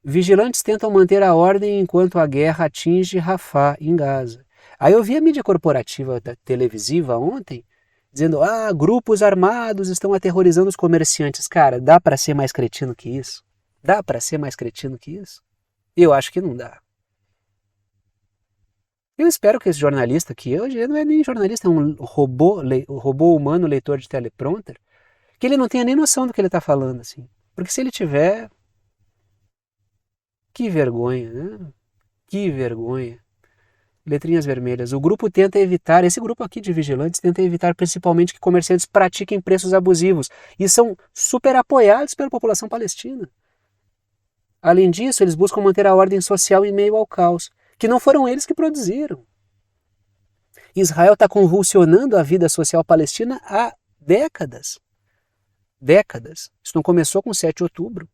Vigilantes tentam manter a ordem enquanto a guerra atinge Rafah, em Gaza. Aí eu vi a mídia corporativa televisiva ontem dizendo: grupos armados estão aterrorizando os comerciantes. Cara, dá para ser mais cretino que isso? Dá para ser mais cretino que isso? Eu acho que não dá. Eu espero que esse jornalista, que hoje não é nem jornalista, é um robô humano leitor de teleprompter, que ele não tenha nem noção do que ele está falando, assim. Porque se ele tiver... Que vergonha, né? Que vergonha. Letrinhas vermelhas. O grupo tenta evitar, esse grupo aqui de vigilantes tenta evitar principalmente que comerciantes pratiquem preços abusivos e são super apoiados pela população palestina. Além disso, eles buscam manter a ordem social em meio ao caos, que não foram eles que produziram. Israel está convulsionando a vida social palestina há décadas. Décadas. Isso não começou com o 7 de outubro.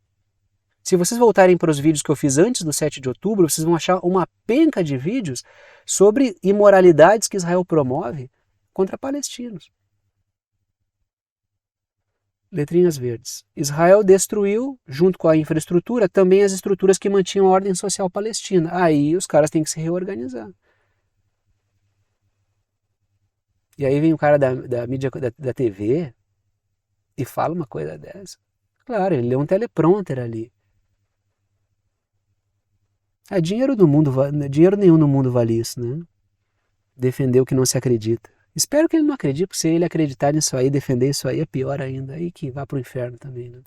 Se vocês voltarem para os vídeos que eu fiz antes do 7 de outubro, vocês vão achar uma penca de vídeos sobre imoralidades que Israel promove contra palestinos. Letrinhas verdes. Israel destruiu, junto com a infraestrutura, também as estruturas que mantinham a ordem social palestina. Aí os caras têm que se reorganizar. E aí vem o cara da mídia, da TV, e fala uma coisa dessa. Claro, ele lê um teleprompter ali. Dinheiro nenhum no mundo vale isso, né? Defender o que não se acredita. Espero que ele não acredite, porque se ele acreditar nisso aí, defender isso aí é pior ainda. Aí que vá pro inferno também, né?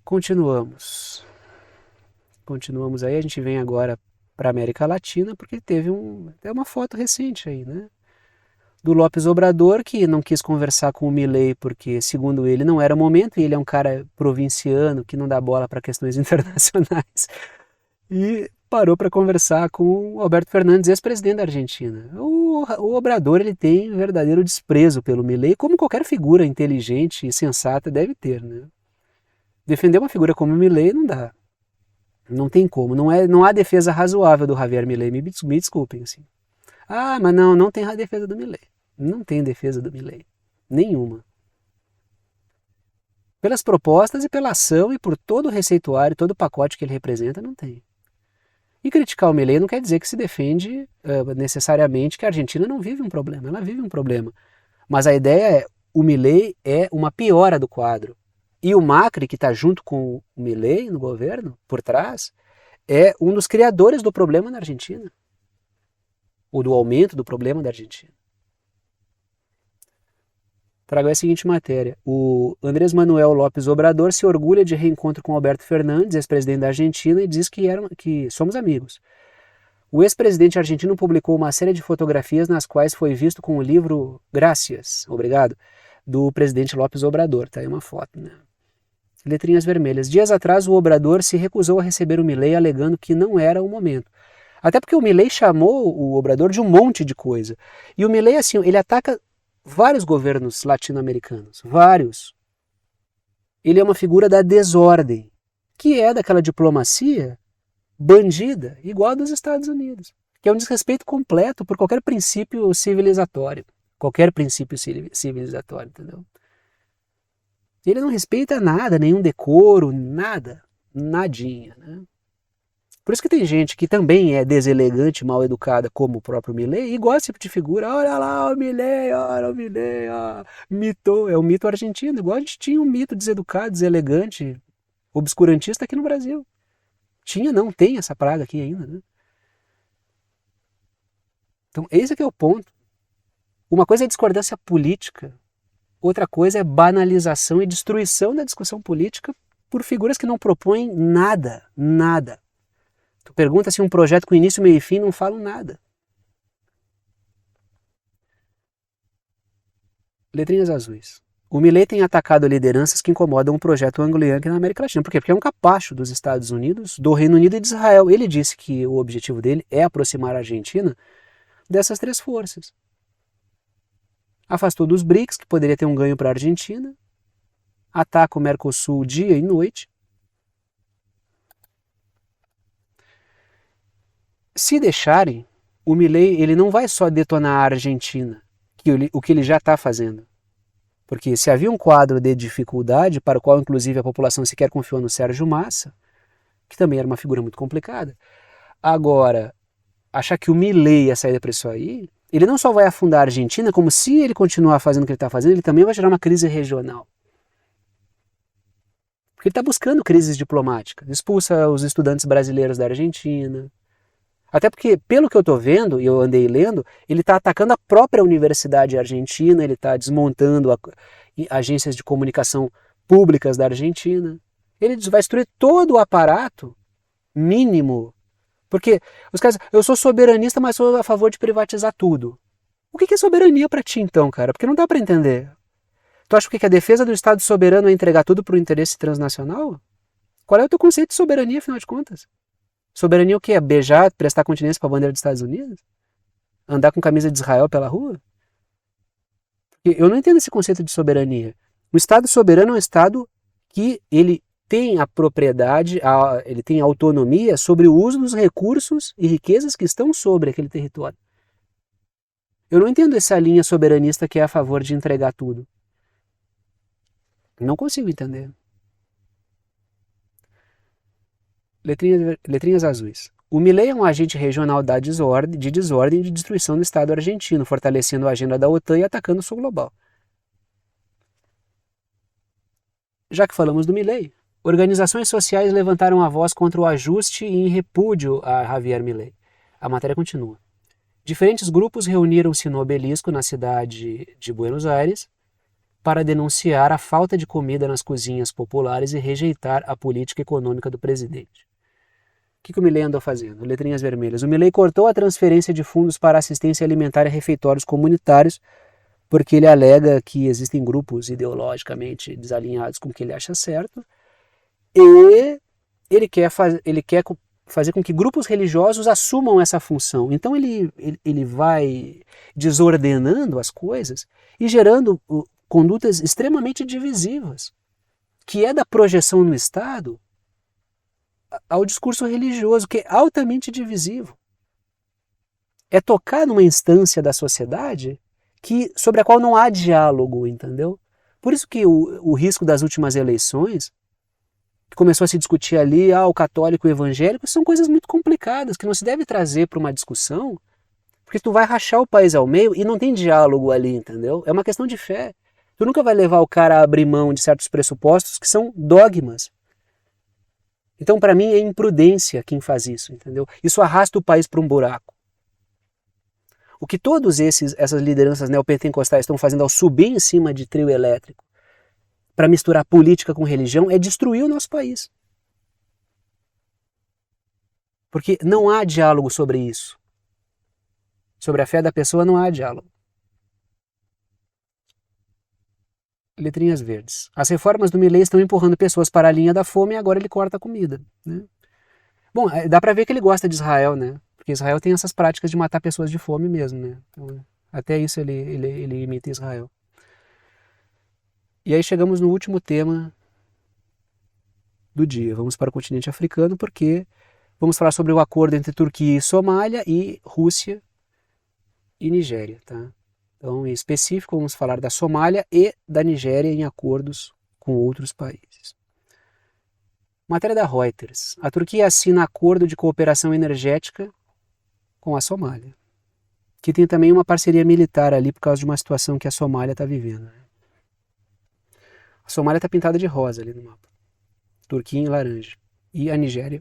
Continuamos aí, a gente vem agora para América Latina, porque teve uma foto recente aí, né? Do López Obrador, que não quis conversar com o Milei porque, segundo ele, não era o momento, e ele é um cara provinciano que não dá bola para questões internacionais, e parou para conversar com o Alberto Fernandes, ex-presidente da Argentina. O Obrador, ele tem verdadeiro desprezo pelo Milei, como qualquer figura inteligente e sensata deve ter, né? Defender uma figura como o Milei não dá. Não tem como, não há defesa razoável do Javier Milei, me desculpem, assim. Mas não tem a defesa do Milei. Não tem defesa do Milei. Nenhuma. Pelas propostas e pela ação e por todo o receituário, todo o pacote que ele representa, não tem. E criticar o Milei não quer dizer que se defende necessariamente que a Argentina não vive um problema. Ela vive um problema. Mas a ideia é, o Milei é uma piora do quadro. E o Macri, que está junto com o Milei no governo, por trás, é um dos criadores do problema na Argentina. Ou do aumento do problema da Argentina. Trago a seguinte matéria. O Andrés Manuel López Obrador se orgulha de reencontro com Alberto Fernandes, ex-presidente da Argentina, e diz que somos amigos. O ex-presidente argentino publicou uma série de fotografias nas quais foi visto com o livro Gracias, obrigado, do presidente López Obrador. Tá aí uma foto, né? Letrinhas vermelhas. Dias atrás, o Obrador se recusou a receber o Milei, alegando que não era o momento. Até porque o Milei chamou o Obrador de um monte de coisa. E o Milei, assim, ele ataca vários governos latino-americanos. Vários. Ele é uma figura da desordem, que é daquela diplomacia bandida, igual a dos Estados Unidos. Que é um desrespeito completo por qualquer princípio civilizatório. Qualquer princípio civilizatório, entendeu? Ele não respeita nada, nenhum decoro, nada. Nadinha, né? Por isso que tem gente que também é deselegante, mal educada, como o próprio Milei, e gosta desse tipo de figura. Olha lá o Milei, mito. É o mito argentino, igual a gente tinha um mito deseducado, deselegante, obscurantista aqui no Brasil. Não tem essa praga aqui ainda, né? Então esse aqui é o ponto. Uma coisa é discordância política, outra coisa é banalização e destruição da discussão política por figuras que não propõem nada, nada. Tu pergunta se um projeto com início, meio e fim, não falam nada. Letrinhas azuis. O Milei tem atacado lideranças que incomodam o projeto anglo-yankee na América Latina. Por quê? Porque é um capacho dos Estados Unidos, do Reino Unido e de Israel. Ele disse que o objetivo dele é aproximar a Argentina dessas três forças. Afastou dos BRICS, que poderia ter um ganho para a Argentina. Ataca o Mercosul dia e noite. Se deixarem, o Milei ele não vai só detonar a Argentina, o que ele já está fazendo. Porque se havia um quadro de dificuldade, para o qual inclusive a população sequer confiou no Sérgio Massa, que também era uma figura muito complicada, agora, achar que o Milei ia sair para isso aí, ele não só vai afundar a Argentina, como se ele continuar fazendo o que ele está fazendo, ele também vai gerar uma crise regional. Porque ele está buscando crises diplomáticas, expulsa os estudantes brasileiros da Argentina. Até porque, pelo que eu estou vendo, e eu andei lendo, ele está atacando a própria universidade argentina, ele está desmontando agências de comunicação públicas da Argentina. Ele vai destruir todo o aparato mínimo. Porque os caras, eu sou soberanista, mas sou a favor de privatizar tudo. O que é soberania para ti então, cara? Porque não dá para entender. Tu acha que a defesa do Estado soberano é entregar tudo para o interesse transnacional? Qual é o teu conceito de soberania, afinal de contas? Soberania o quê? É beijar, prestar continência para a bandeira dos Estados Unidos? Andar com camisa de Israel pela rua? Eu não entendo esse conceito de soberania. O Estado soberano é um Estado que ele tem a propriedade, ele tem a autonomia sobre o uso dos recursos e riquezas que estão sobre aquele território. Eu não entendo essa linha soberanista que é a favor de entregar tudo. Não consigo entender. Letrinhas azuis. O Milei é um agente regional de desordem e de destruição do Estado argentino, fortalecendo a agenda da OTAN e atacando o sul global. Já que falamos do Milei, organizações sociais levantaram a voz contra o ajuste e em repúdio a Javier Milei. A matéria continua. Diferentes grupos reuniram-se no Obelisco, na cidade de Buenos Aires, para denunciar a falta de comida nas cozinhas populares e rejeitar a política econômica do presidente. O que o Milei andou fazendo? Letrinhas vermelhas. O Milei cortou a transferência de fundos para assistência alimentar e refeitórios comunitários, porque ele alega que existem grupos ideologicamente desalinhados com o que ele acha certo, e ele quer fazer com que grupos religiosos assumam essa função. Então ele vai desordenando as coisas e gerando condutas extremamente divisivas, que é da projeção no Estado ao discurso religioso, que é altamente divisivo. É tocar numa instância da sociedade sobre a qual não há diálogo, entendeu? Por isso que o risco das últimas eleições, que começou a se discutir ali, o católico e o evangélico, são coisas muito complicadas, que não se deve trazer para uma discussão, porque tu vai rachar o país ao meio e não tem diálogo ali, entendeu? É uma questão de fé. Tu nunca vai levar o cara a abrir mão de certos pressupostos que são dogmas. Então, para mim, é imprudência quem faz isso, entendeu? Isso arrasta o país para um buraco. O que todas essas lideranças neopentecostais estão fazendo ao subir em cima de trio elétrico para misturar política com religião é destruir o nosso país. Porque não há diálogo sobre isso. Sobre a fé da pessoa não há diálogo. Letrinhas verdes. As reformas do Milei estão empurrando pessoas para a linha da fome e agora ele corta a comida. Né? Bom, dá para ver que ele gosta de Israel, né? Porque Israel tem essas práticas de matar pessoas de fome mesmo, né? Então, até isso ele imita Israel. E aí chegamos no último tema do dia. Vamos para o continente africano porque vamos falar sobre o acordo entre Turquia e Somália e Rússia e Nigéria, tá? Então, em específico, vamos falar da Somália e da Nigéria em acordos com outros países. Matéria da Reuters. A Turquia assina acordo de cooperação energética com a Somália, que tem também uma parceria militar ali por causa de uma situação que a Somália está vivendo. A Somália está pintada de rosa ali no mapa. Turquia em laranja. E a Nigéria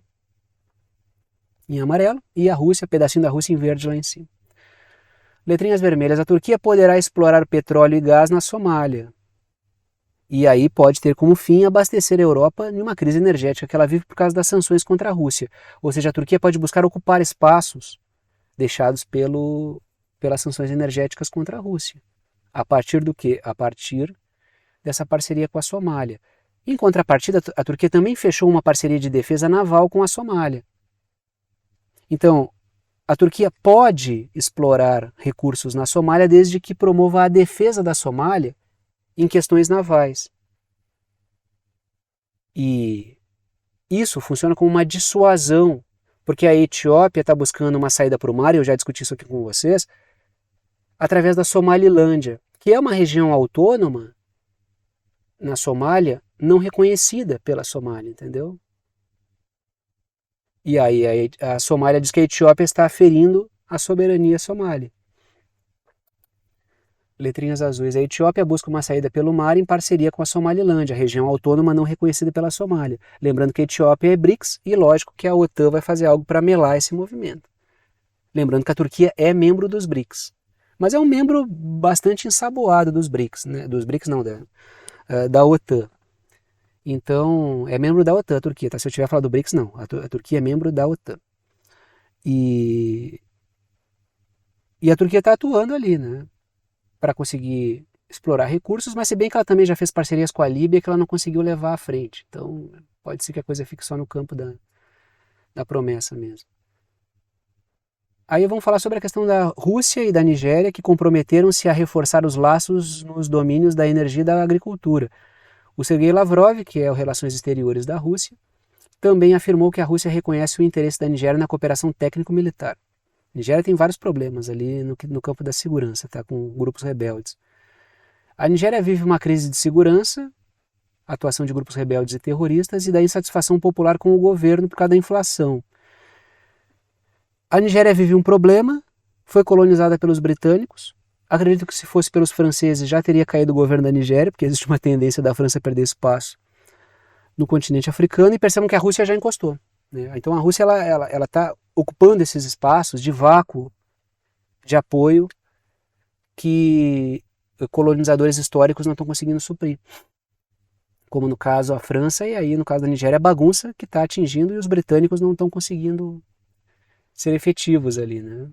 em amarelo. E a Rússia, pedacinho da Rússia em verde lá em cima. Letrinhas vermelhas. A Turquia poderá explorar petróleo e gás na Somália. E aí pode ter como fim abastecer a Europa em uma crise energética que ela vive por causa das sanções contra a Rússia. Ou seja, a Turquia pode buscar ocupar espaços deixados pelas sanções energéticas contra a Rússia. A partir do quê? A partir dessa parceria com a Somália. Em contrapartida, a Turquia também fechou uma parceria de defesa naval com a Somália. Então, a Turquia pode explorar recursos na Somália desde que promova a defesa da Somália em questões navais. E isso funciona como uma dissuasão, porque a Etiópia está buscando uma saída para o mar, e eu já discuti isso aqui com vocês, através da Somalilândia, que é uma região autônoma na Somália, não reconhecida pela Somália, entendeu? E aí a Somália diz que a Etiópia está aferindo a soberania somália. Letrinhas azuis. A Etiópia busca uma saída pelo mar em parceria com a Somalilândia, a região autônoma não reconhecida pela Somália. Lembrando que a Etiópia é BRICS e lógico que a OTAN vai fazer algo para melar esse movimento. Lembrando que a Turquia é membro dos BRICS. Mas é um membro bastante ensaboado dos BRICS, né? Dos BRICS não, da OTAN. Então, é membro da OTAN a Turquia, tá? Se eu tiver falado do BRICS, não. A Turquia é membro da OTAN. E a Turquia está atuando ali, né? Para conseguir explorar recursos, mas se bem que ela também já fez parcerias com a Líbia que ela não conseguiu levar à frente. Então, Pode ser que a coisa fique só no campo da promessa mesmo. Aí vamos falar sobre a questão da Rússia e da Nigéria, que comprometeram-se a reforçar os laços nos domínios da energia e da agricultura. O Sergei Lavrov, que é o Relações Exteriores da Rússia, também afirmou que a Rússia reconhece o interesse da Nigéria na cooperação técnico-militar. A Nigéria tem vários problemas ali no campo da segurança, tá, com grupos rebeldes. A Nigéria vive uma crise de segurança, atuação de grupos rebeldes e terroristas e da insatisfação popular com o governo por causa da inflação. A Nigéria vive um problema, foi colonizada pelos britânicos. Acredito que se fosse pelos franceses já teria caído o governo da Nigéria, porque existe uma tendência da França a perder espaço no continente africano, e percebam que a Rússia já encostou, né? Então a Rússia ela está ocupando esses espaços de vácuo de apoio que colonizadores históricos não estão conseguindo suprir. Como no caso a França, e aí no caso da Nigéria a bagunça que está atingindo e os britânicos não estão conseguindo ser efetivos ali, né?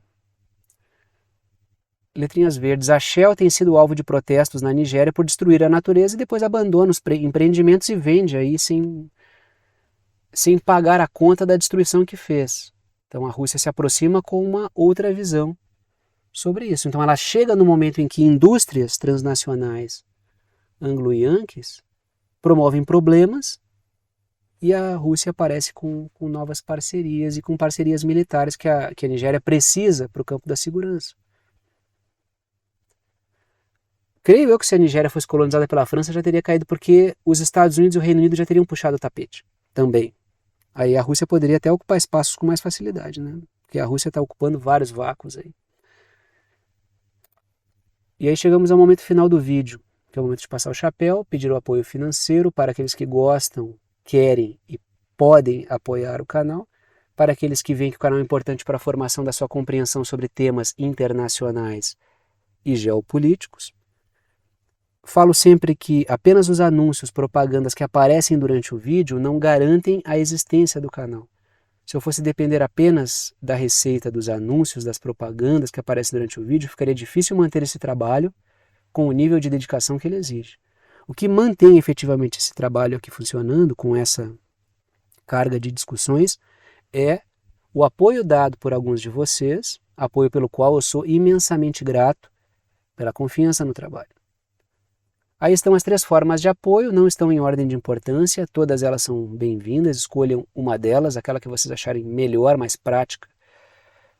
Letrinhas verdes. A Shell tem sido alvo de protestos na Nigéria por destruir a natureza e depois abandona os empreendimentos e vende aí sem pagar a conta da destruição que fez. Então a Rússia se aproxima com uma outra visão sobre isso. Então ela chega no momento em que indústrias transnacionais anglo-yankees promovem problemas e a Rússia aparece com novas parcerias e com parcerias militares que a Nigéria precisa para o campo da segurança. Creio eu que se a Nigéria fosse colonizada pela França já teria caído, porque os Estados Unidos e o Reino Unido já teriam puxado o tapete também. Aí a Rússia poderia até ocupar espaços com mais facilidade, né? Porque a Rússia está ocupando vários vácuos aí. E aí chegamos ao momento final do vídeo, que é o momento de passar o chapéu, pedir o apoio financeiro para aqueles que gostam, querem e podem apoiar o canal, para aqueles que veem que o canal é importante para a formação da sua compreensão sobre temas internacionais e geopolíticos. Falo sempre que apenas os anúncios, propagandas que aparecem durante o vídeo não garantem a existência do canal. Se eu fosse depender apenas da receita dos anúncios, das propagandas que aparecem durante o vídeo, ficaria difícil manter esse trabalho com o nível de dedicação que ele exige. O que mantém efetivamente esse trabalho aqui funcionando, com essa carga de discussões, é o apoio dado por alguns de vocês, apoio pelo qual eu sou imensamente grato pela confiança no trabalho. Aí estão as 3 formas de apoio, não estão em ordem de importância, todas elas são bem-vindas, escolham uma delas, aquela que vocês acharem melhor, mais prática,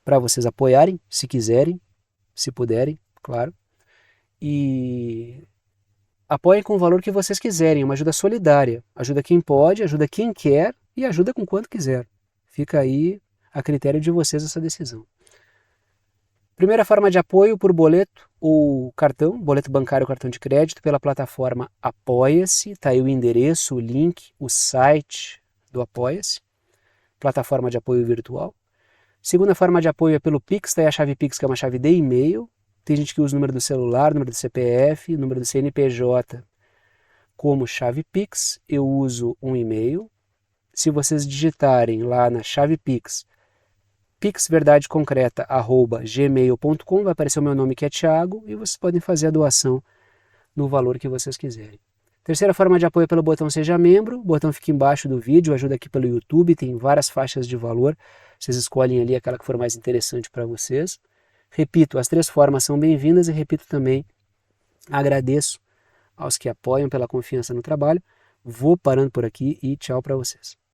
para vocês apoiarem, se quiserem, se puderem, claro. E apoiem com o valor que vocês quiserem, é uma ajuda solidária, ajuda quem pode, ajuda quem quer e ajuda com quanto quiser. Fica aí a critério de vocês essa decisão. Primeira forma de apoio por boleto ou cartão, boleto bancário ou cartão de crédito, pela plataforma Apoia-se, está aí o endereço, o link, o site do Apoia-se, plataforma de apoio virtual. Segunda forma de apoio é pelo Pix, está aí a chave Pix, que é uma chave de e-mail. Tem gente que usa o número do celular, número do CPF, número do CNPJ como chave Pix. Eu uso um e-mail. Se vocês digitarem lá na chave Pix, pixverdadeconcreta@gmail.com, vai aparecer o meu nome, que é Thiago, e vocês podem fazer a doação no valor que vocês quiserem. Terceira forma de apoio é pelo botão Seja Membro, o botão fica embaixo do vídeo, ajuda aqui pelo YouTube, tem várias faixas de valor, vocês escolhem ali aquela que for mais interessante para vocês. Repito, as 3 formas são bem-vindas e repito também, agradeço aos que apoiam pela confiança no trabalho. Vou parando por aqui e tchau para vocês.